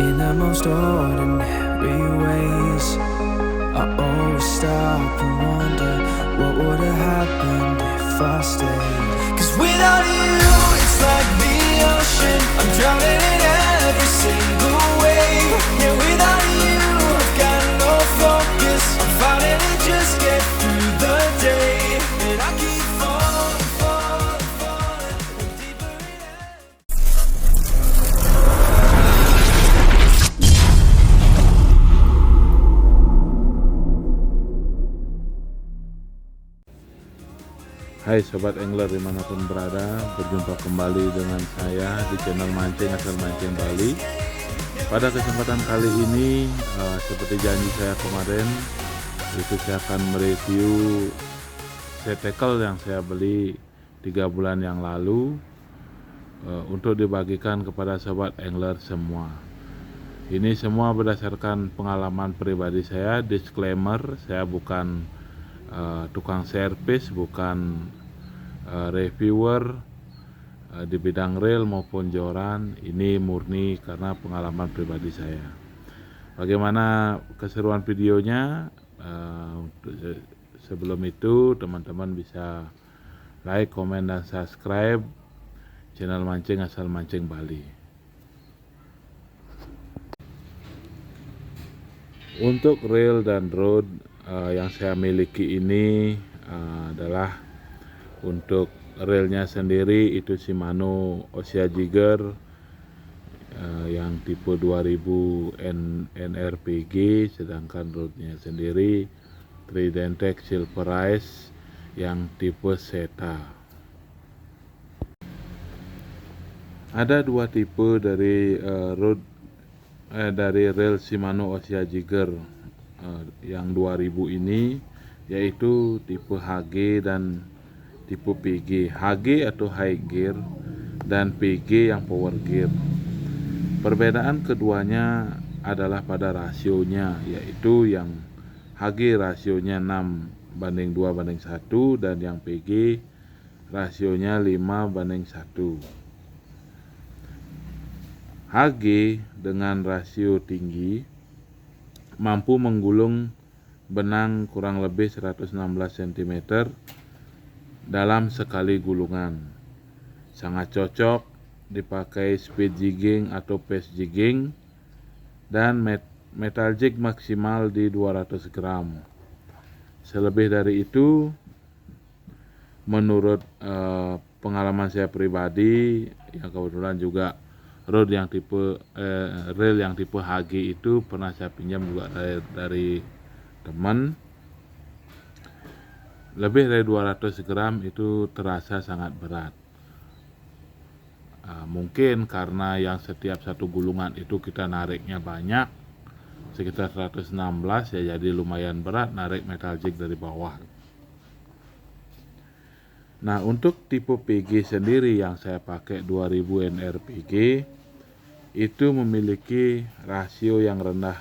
in the most ordinary ways. I always stop and wonder what would have happened if I stayed. 'Cause without you, it's like the ocean, I'm drowning in every single wave. Yeah, without you, I've got no focus, I'm fighting to just get through the day. And I keep falling, falling, falling, and deeper it ends. Hai Sobat Angler dimanapun berada, berjumpa kembali dengan saya di channel Mancing Asal Mancing Bali. Pada kesempatan kali ini, seperti janji saya kemarin, itu saya akan mereview set tackle yang saya beli 3 bulan yang lalu untuk dibagikan kepada Sobat Angler semua. Ini semua berdasarkan pengalaman pribadi saya. Disclaimer, saya bukan tukang servis, bukan reviewer di bidang reel maupun joran. Ini murni karena pengalaman pribadi saya. Bagaimana keseruan videonya? Sebelum itu teman-teman bisa like, komen, dan subscribe channel Mancing Asal Mancing Bali. Untuk reel dan rod yang saya miliki ini adalah untuk reelnya sendiri itu Shimano Osia Jigger yang tipe 2000 NRPG, sedangkan rodnya sendiri Tridentech Silverize yang tipe Zeta. Ada dua tipe dari dari reel Shimano Osia Jigger yang 2000 ini, yaitu tipe HG dan tipe PG. HG atau high gear dan PG yang power gear. Perbedaan keduanya adalah pada rasionya, yaitu yang HG rasionya 6:2:1 dan yang PG rasionya 5:1. HG dengan rasio tinggi mampu menggulung benang kurang lebih 116 cm dalam sekali gulungan. Sangat cocok dipakai speed jigging atau pace jigging, dan metal jig maksimal di 200 gram. Selebih dari itu, menurut pengalaman saya pribadi, yang kebetulan juga rod yang tipe reel yang tipe HG itu pernah saya pinjam juga dari teman. Lebih dari 200 gram itu terasa sangat berat. Mungkin karena yang setiap satu gulungan itu kita nariknya banyak, sekitar 116, ya jadi lumayan berat narik metal jig dari bawah. Nah, untuk tipe PG sendiri yang saya pakai 2000 NRPG itu memiliki rasio yang rendah,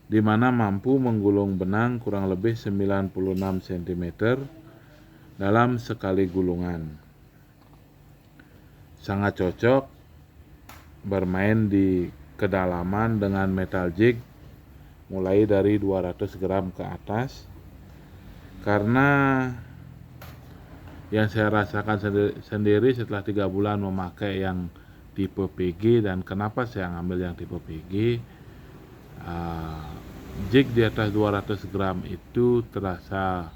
di mana mampu menggulung benang kurang lebih 96 cm dalam sekali gulungan. Sangat cocok bermain di kedalaman dengan metal jig mulai dari 200 gram ke atas, karena yang saya rasakan sendiri setelah 3 bulan memakai yang tipe PG. Dan kenapa saya ngambil yang tipe PG, jig di atas 200 gram itu terasa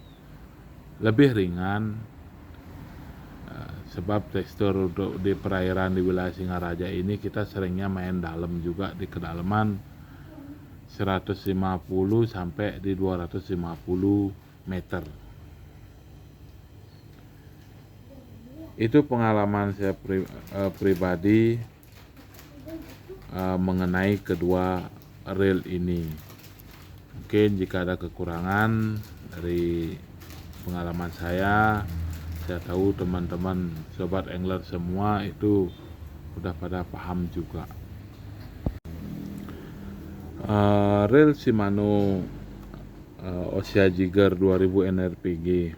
lebih ringan, sebab tekstur di perairan di wilayah Singaraja ini kita seringnya main dalam juga, di kedalaman 150 sampai di 250 meter. Itu pengalaman saya pribadi mengenai kedua reel ini. Mungkin jika ada kekurangan dari pengalaman saya tahu teman-teman sobat angler semua itu udah pada paham juga. Reel Shimano Osia Jigger 2000 NRPG,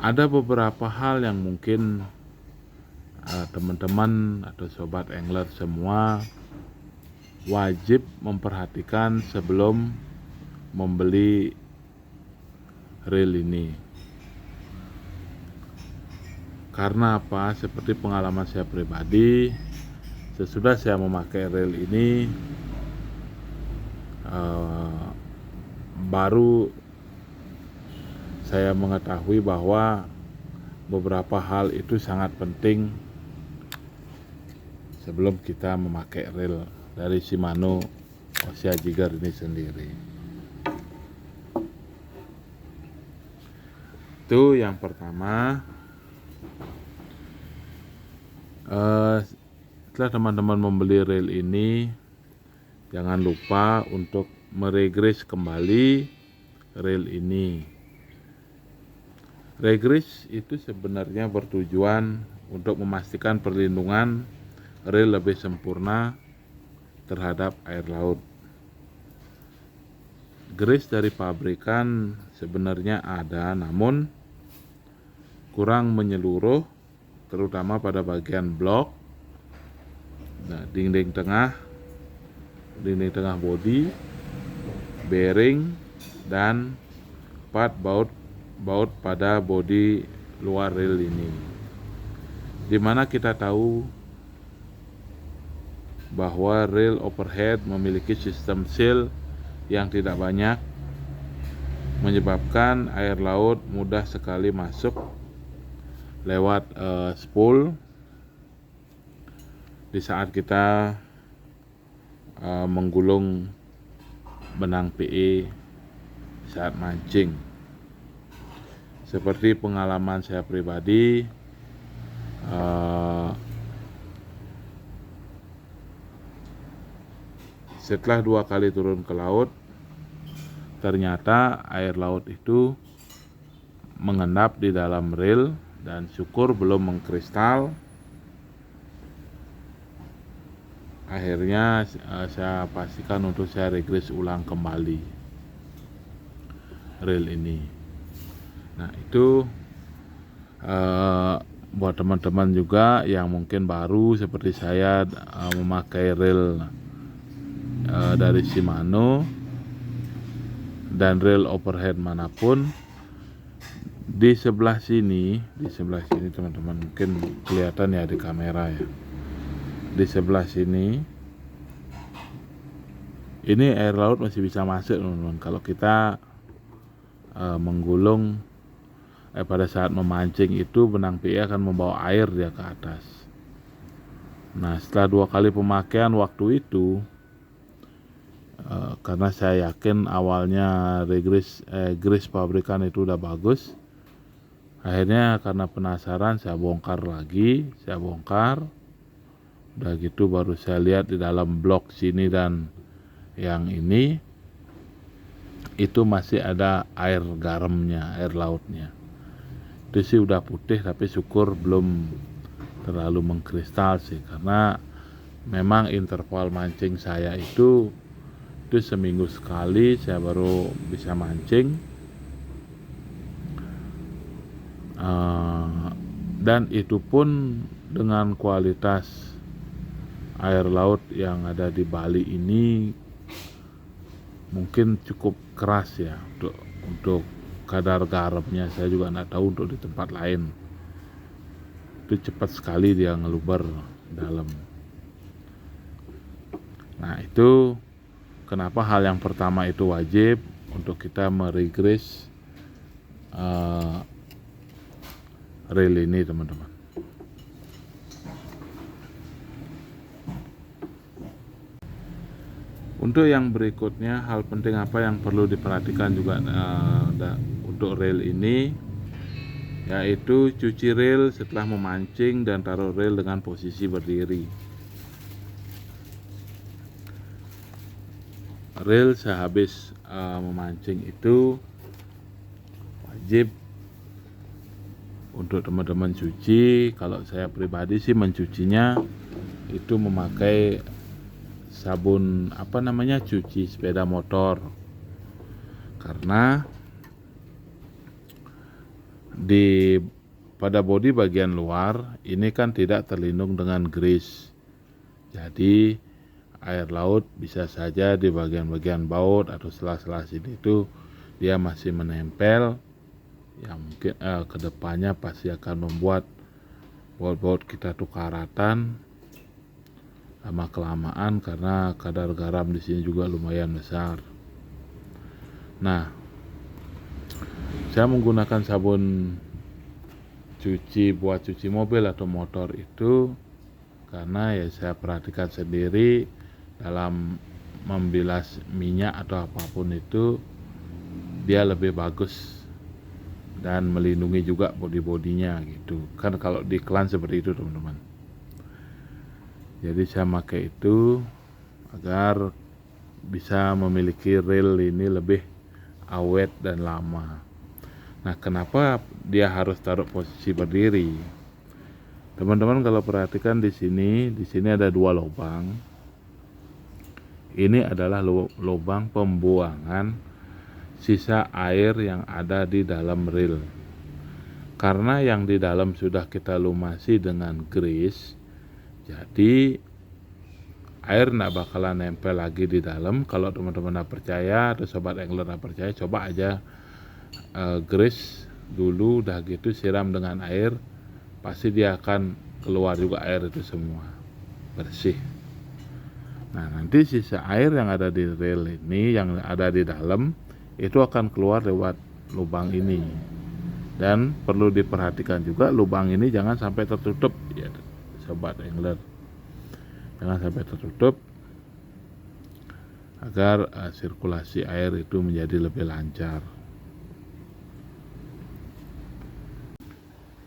ada beberapa hal yang mungkin teman-teman atau sobat angler semua wajib memperhatikan sebelum membeli reel ini. Karena apa? Seperti pengalaman saya pribadi, sesudah saya memakai reel ini, baru saya mengetahui bahwa beberapa hal itu sangat penting sebelum kita memakai reel dari Shimano Osia Jigger ini sendiri. Itu yang pertama. Setelah teman-teman membeli reel ini, jangan lupa untuk meregrease kembali reel ini. Regrease itu sebenarnya bertujuan untuk memastikan perlindungan reel lebih sempurna terhadap air laut. Grease dari pabrikan sebenarnya ada, namun kurang menyeluruh, terutama pada bagian blok, dinding tengah bodi, bearing, dan part baut pada bodi luar reel ini. Dimana kita tahu bahwa reel overhead memiliki sistem seal yang tidak banyak, menyebabkan air laut mudah sekali masuk lewat spool di saat kita menggulung benang PE saat mancing. Seperti pengalaman saya pribadi, setelah 2 kali turun ke laut, ternyata air laut itu mengendap di dalam reel dan syukur belum mengkristal. Akhirnya saya pastikan untuk saya regrease ulang kembali reel ini. Nah, itu buat teman-teman juga yang mungkin baru seperti saya memakai reel dari Shimano dan reel overhead manapun. Di sebelah sini teman-teman, mungkin kelihatan ya di kamera ya. Di sebelah sini ini air laut masih bisa masuk, teman-teman. Kalau kita menggulung pada saat memancing itu, benang PE akan membawa air dia ke atas. Nah, setelah 2 kali pemakaian waktu itu, karena saya yakin awalnya grease pabrikan itu udah bagus, akhirnya karena penasaran saya bongkar, udah gitu baru saya lihat di dalam blok sini dan yang ini itu masih ada air garamnya, air lautnya. Itu sih udah putih, tapi syukur belum terlalu mengkristal sih, karena memang interval mancing saya itu seminggu sekali saya baru bisa mancing, dan itu pun dengan kualitas air laut yang ada di Bali ini mungkin cukup keras ya untuk kadar garamnya. Saya juga nggak tahu untuk di tempat lain. Itu cepat sekali dia ngeluber dalam. Nah, itu kenapa hal yang pertama itu wajib untuk kita meregrease reel ini, teman-teman. Untuk yang berikutnya, hal penting apa yang perlu diperhatikan juga untuk reel ini, yaitu cuci reel setelah memancing dan taruh reel dengan posisi berdiri. Reel sehabis memancing itu wajib untuk teman-teman cuci. Kalau saya pribadi sih mencucinya itu memakai sabun cuci sepeda motor, karena di pada bodi bagian luar ini kan tidak terlindung dengan grease. Jadi air laut bisa saja di bagian-bagian baut atau sela-sela sini itu dia masih menempel, yang mungkin kedepannya pasti akan membuat baut-baut kita tuh karatan lama kelamaan karena kadar garam di sini juga lumayan besar. Nah, saya menggunakan sabun cuci buat cuci mobil atau motor itu karena ya saya perhatikan sendiri dalam membilas minyak atau apapun itu dia lebih bagus dan melindungi juga bodi-bodinya gitu kan, kalau di iklan seperti itu teman-teman. Jadi saya pakai itu agar bisa memiliki reel ini lebih awet dan lama. Nah, kenapa dia harus taruh posisi berdiri? Teman-teman kalau perhatikan di sini ada 2 lubang. Ini adalah lubang pembuangan sisa air yang ada di dalam reel. Karena yang di dalam sudah kita lumasi dengan grease, jadi air nggak bakalan nempel lagi di dalam. Kalau teman-teman nggak percaya atau sobat angler nggak percaya, coba aja grease dulu, udah gitu siram dengan air, pasti dia akan keluar juga air itu semua bersih. Nah, nanti sisa air yang ada di reel ini yang ada di dalam itu akan keluar lewat lubang ini, dan perlu diperhatikan juga lubang ini jangan sampai tertutup ya sobat angler, jangan sampai tertutup agar sirkulasi air itu menjadi lebih lancar.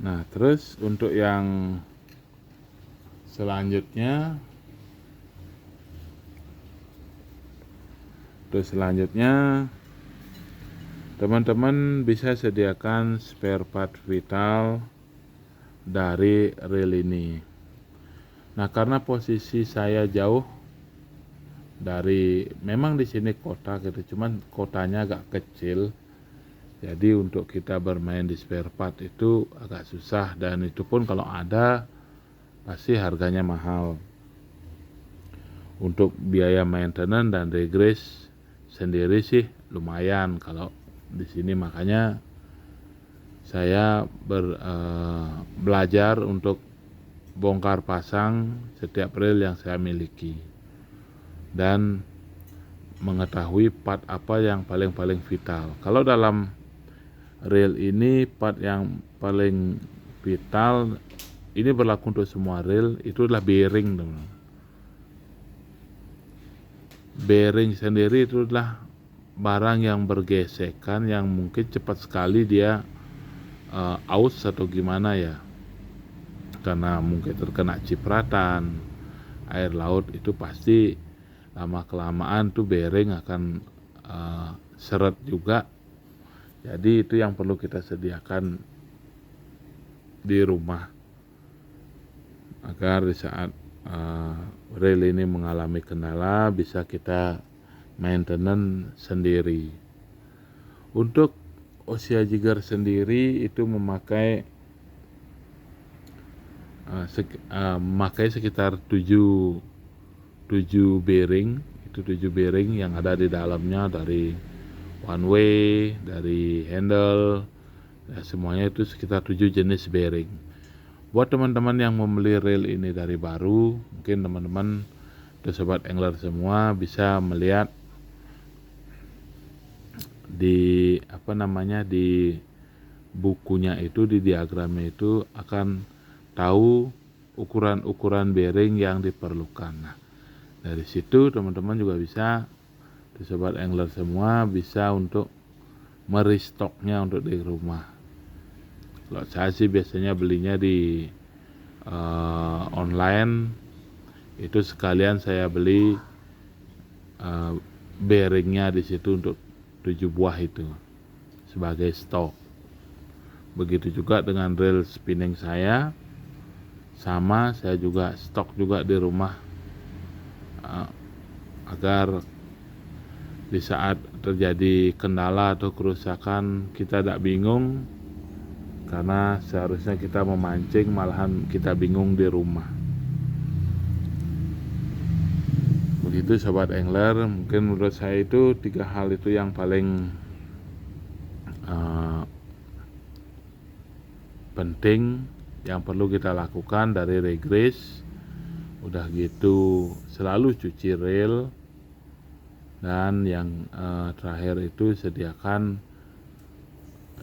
Nah, terus untuk yang selanjutnya teman-teman bisa sediakan spare part vital dari reel ini. Nah, karena posisi saya jauh dari, memang di sini kota gitu, cuman kotanya agak kecil. Jadi untuk kita bermain di spare part itu agak susah, dan itu pun kalau ada pasti harganya mahal. Untuk biaya maintenance dan regres sendiri sih lumayan kalau di sini, makanya saya belajar untuk bongkar pasang setiap reel yang saya miliki dan mengetahui part apa yang paling vital. Kalau dalam reel ini part yang paling vital ini berlaku untuk semua reel, itu adalah bearing teman. Bearing sendiri itu adalah barang yang bergesekan yang mungkin cepat sekali dia aus atau gimana ya, karena mungkin terkena cipratan air laut, itu pasti lama kelamaan tuh bearing akan seret juga. Jadi itu yang perlu kita sediakan di rumah agar di saat reel ini mengalami kendala bisa kita maintenance sendiri. Untuk Ossia Jigger sendiri itu memakai sekitar 7 bearing. Itu 7 bearing yang ada di dalamnya, dari one way, dari handle, ya, semuanya itu sekitar 7 jenis bearing. Buat teman-teman yang membeli reel ini dari baru, mungkin teman-teman atau sobat angler semua bisa melihat di di bukunya itu, di diagramnya itu akan tahu ukuran bearing yang diperlukan. Nah, dari situ teman-teman juga bisa, sobat angler semua bisa untuk merestoknya untuk di rumah. Kalau saya sih biasanya belinya di online, itu sekalian saya beli bearingnya di situ untuk 7 buah itu sebagai stok. Begitu juga dengan reel spinning saya, sama saya juga stok juga di rumah agar di saat terjadi kendala atau kerusakan kita tidak bingung karena seharusnya kita memancing malahan kita bingung di rumah. Begitu sobat angler, mungkin menurut saya itu 3 hal itu yang paling penting yang perlu kita lakukan dari regress. Udah gitu selalu cuci reel, dan yang terakhir itu sediakan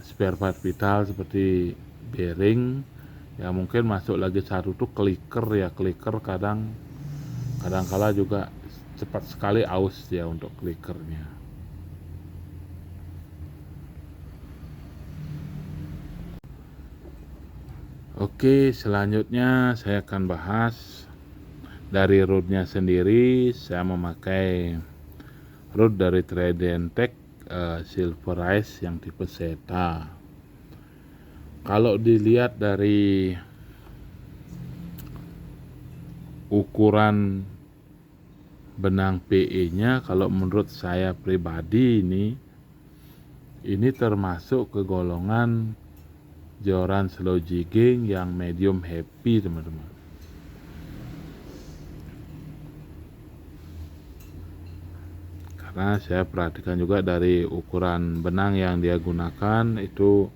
spare part vital seperti bearing. Ya mungkin masuk lagi satu tuh clicker ya, clicker kadang-kala juga cepat sekali aus ya untuk clickernya. Oke, selanjutnya saya akan bahas dari rodnya sendiri. Saya memakai rod dari Trident Tech Silverize yang tipe Zeta. Kalau dilihat dari ukuran benang PE-nya, kalau menurut saya pribadi ini termasuk ke golongan joran slow jigging yang medium happy, teman-teman. Karena saya perhatikan juga dari ukuran benang yang dia gunakan itu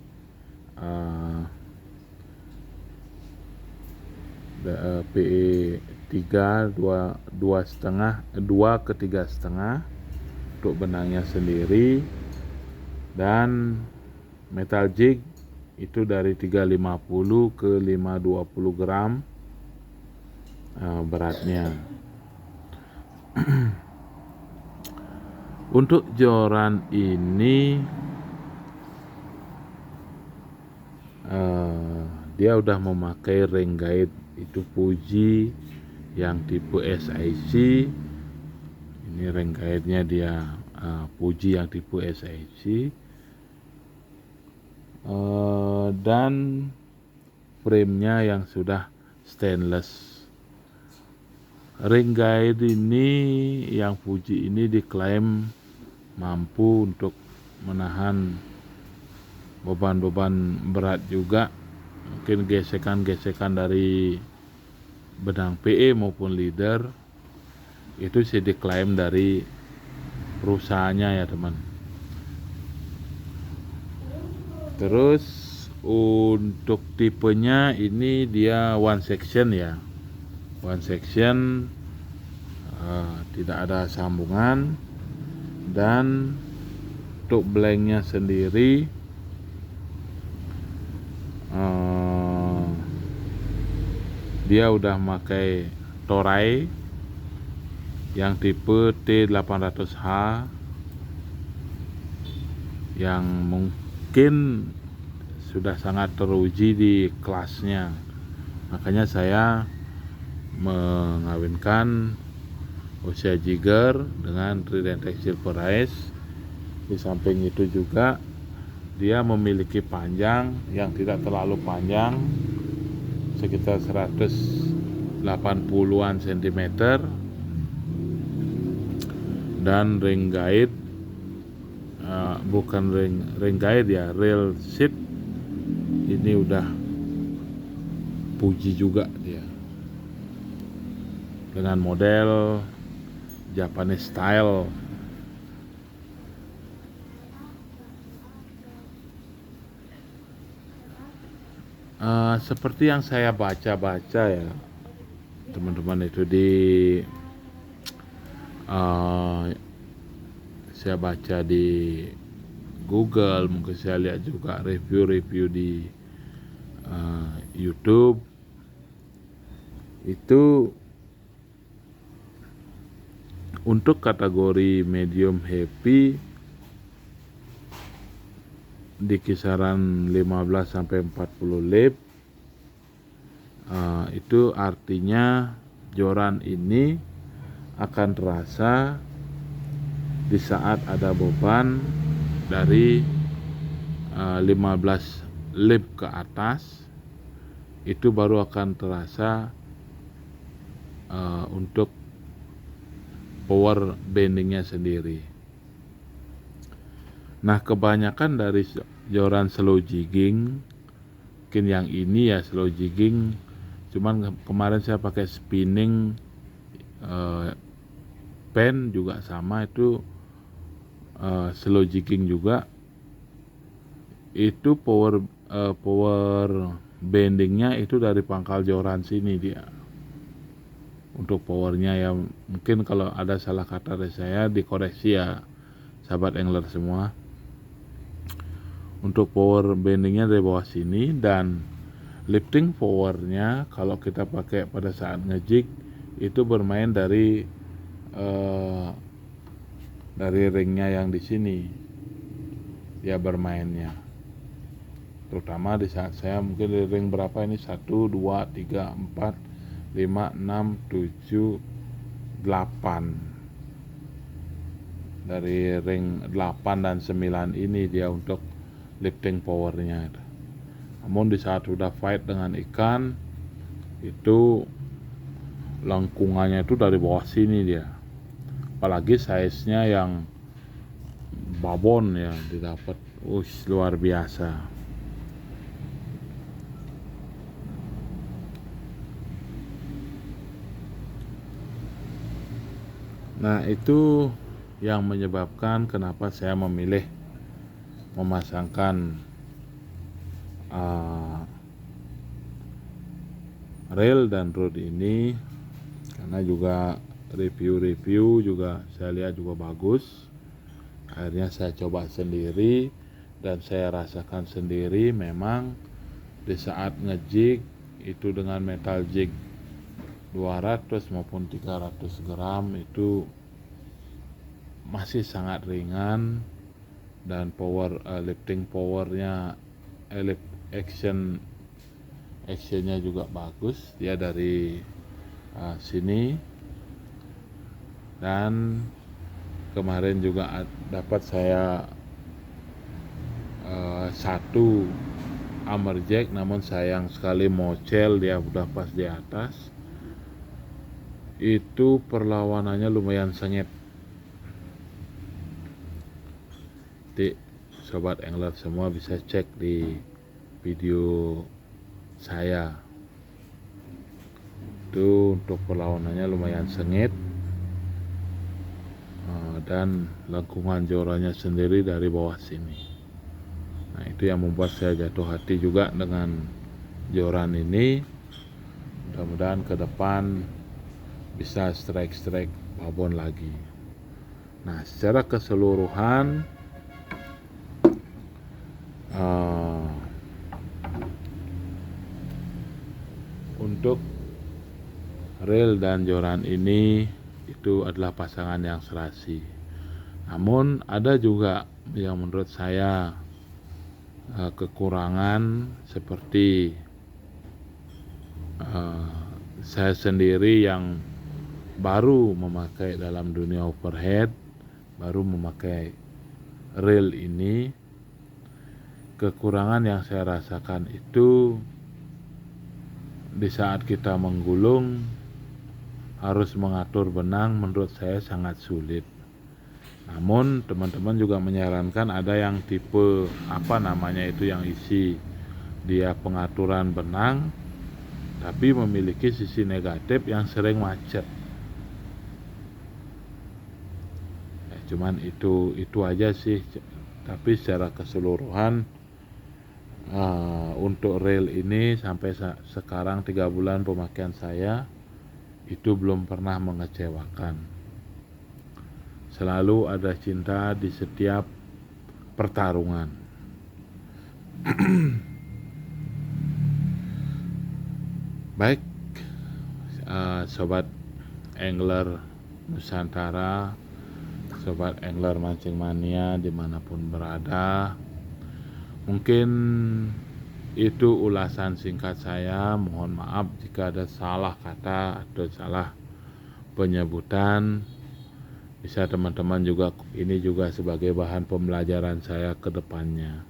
PE 3 2 ke 3,5 untuk benangnya sendiri, dan metal jig itu dari 350 ke 520 gram beratnya. Untuk joran ini dia udah memakai ring guide itu Fuji yang tipe SIC. Ini ring guide-nya dia Fuji yang tipe SIC, dan frame-nya yang sudah stainless. Ring guide ini yang Fuji ini diklaim mampu untuk menahan beban-beban berat juga. Mungkin gesekan-gesekan dari benang PE maupun leader itu sih diklaim dari perusahaannya ya teman. Terus untuk tipenya ini dia one section ya, one section, tidak ada sambungan. Dan untuk blanknya sendiri dia udah pakai Toray yang tipe T800H yang mungkin sudah sangat teruji di kelasnya. Makanya saya mengawinkan Osea Jigger dengan Trident Tech Silverize. Di samping itu juga dia memiliki panjang yang tidak terlalu panjang, sekitar 180-an cm, dan ring guide bukan ring guide ya, reel sheet ini udah Fuji juga dia dengan model Japanese style. Seperti yang saya baca-baca ya teman-teman, itu saya baca di Google, mungkin saya lihat juga review-review di YouTube, itu untuk kategori medium happy di kisaran 15 sampai 40 lip. Itu artinya joran ini akan terasa di saat ada beban dari 15 lip ke atas, itu baru akan terasa untuk power bendingnya sendiri. Nah, kebanyakan dari joran slow jigging mungkin yang ini ya slow jigging, cuman kemarin saya pakai spinning pen juga sama, itu slow jigging juga. Itu power bendingnya itu dari pangkal joran sini dia. Untuk powernya ya mungkin kalau ada salah kata dari saya dikoreksi ya sahabat angler semua. Untuk power bendingnya dari bawah sini, dan lifting powernya kalau kita pakai pada saat ngejig itu bermain dari ringnya yang di sini dia bermainnya, terutama di saat saya mungkin di ring berapa ini, 1, 2, 3, 4, 5, 6, 7, 8. Dari ring 8 dan 9 ini dia untuk lifting powernya. Namun di saat sudah fight dengan ikan itu lengkungannya itu dari bawah sini dia, apalagi size-nya yang babon ya didapat, luar biasa. Nah, itu yang menyebabkan kenapa saya memilih memasangkan reel dan rod ini, karena juga review juga saya lihat juga bagus. Akhirnya saya coba sendiri dan saya rasakan sendiri, memang di saat ngejig itu dengan metal jig 200 maupun 300 gram itu masih sangat ringan, dan lifting powernya, actionnya juga bagus dia dari sini. Dan kemarin juga dapat saya satu hammerjack, namun sayang sekali mocel, dia udah pas di atas. Itu perlawanannya lumayan sengit. Jadi sobat angler semua bisa cek di video saya, itu untuk perlawanannya lumayan sengit, dan lengkungan jorannya sendiri dari bawah sini. Nah, itu yang membuat saya jatuh hati juga dengan joran ini. Mudah-mudahan ke depan bisa strike babon lagi. Nah, secara keseluruhan untuk reel dan joran ini itu adalah pasangan yang serasi. Namun ada juga yang menurut saya kekurangan, seperti saya sendiri yang baru memakai dalam dunia overhead, baru memakai reel ini, kekurangan yang saya rasakan itu di saat kita menggulung harus mengatur benang, menurut saya sangat sulit. Namun teman-teman juga menyarankan ada yang tipe yang isi dia pengaturan benang tapi memiliki sisi negatif yang sering macet. Cuman itu aja sih. Tapi secara keseluruhan untuk reel ini sampai sekarang 3 bulan pemakaian saya itu belum pernah mengecewakan. Selalu ada cinta di setiap pertarungan. Baik, sobat angler Nusantara, sobat angler mancing mania dimanapun berada, mungkin itu ulasan singkat saya. Mohon maaf jika ada salah kata atau salah penyebutan. Bisa teman-teman juga, ini juga sebagai bahan pembelajaran saya ke depannya.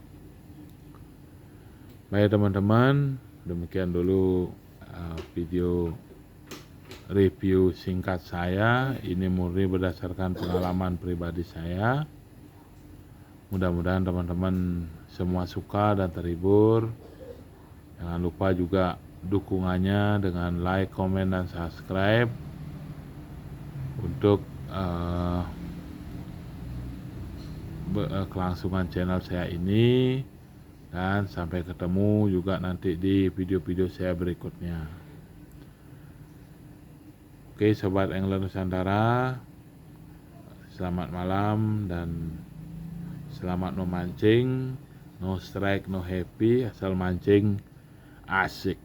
Baik teman-teman, demikian dulu video review singkat saya. Ini murni berdasarkan pengalaman pribadi saya. Mudah-mudahan teman-teman semua suka dan terhibur. Jangan lupa juga dukungannya dengan like, komen, dan subscribe untuk kelangsungan channel saya ini. Dan sampai ketemu juga nanti di video-video saya berikutnya. Oke Sobat Angler Nusantara, selamat malam dan selamat memancing. No strike, no happy, asal mancing asik.